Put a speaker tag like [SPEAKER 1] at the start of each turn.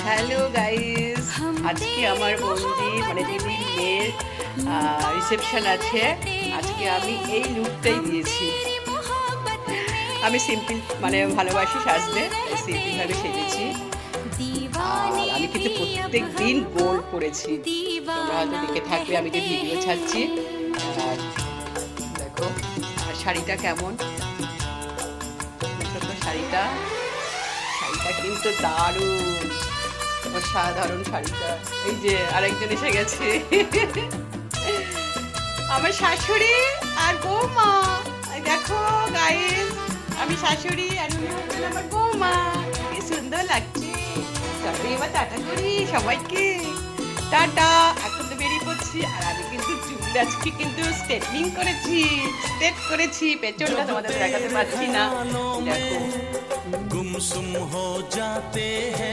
[SPEAKER 1] Hello guys, আজকে আমার বন্ধু মানে দিদির মেয়ের রিসেপশন আছে। আজকে আমি এই লুকটাই দিয়েছি। আমি সিম্পল মানে ভালোবাসি সাজতে, সিম্পলভাবে সেজেছি। আর আমি কিন্তু প্রত্যেক দিন গোল করেছি, তোমরা হয়তো দেখে থাকবে, আমি যে ভিডিও ছাড়ছি। আর দেখো আর শাড়িটা কেমন, দেখো তো শাড়িটা কিন্তু দারুণ, অসাধারণ শাড়িটা। এই যে আরেকজন এসে গেছে, আমার শাশুড়ি আর বৌমা। দেখো গাইস, আমি শাশুড়ি আর উনি হচ্ছেন আমার বৌমা। কি সুন্দর লাগছে। চলো এবার টাটা করি সবাইকে, টাটা। এখন তো বেরিয়ে পড়ছি। আর আমি কিন্তু চুল আজকে কিন্তু স্ট্রেটনিং করেছি, স্ট্রেট করেছি। পেছনটা তোমাদের দেখাতে পারছি না, দেখো। गुमसुम हो जाते हैं।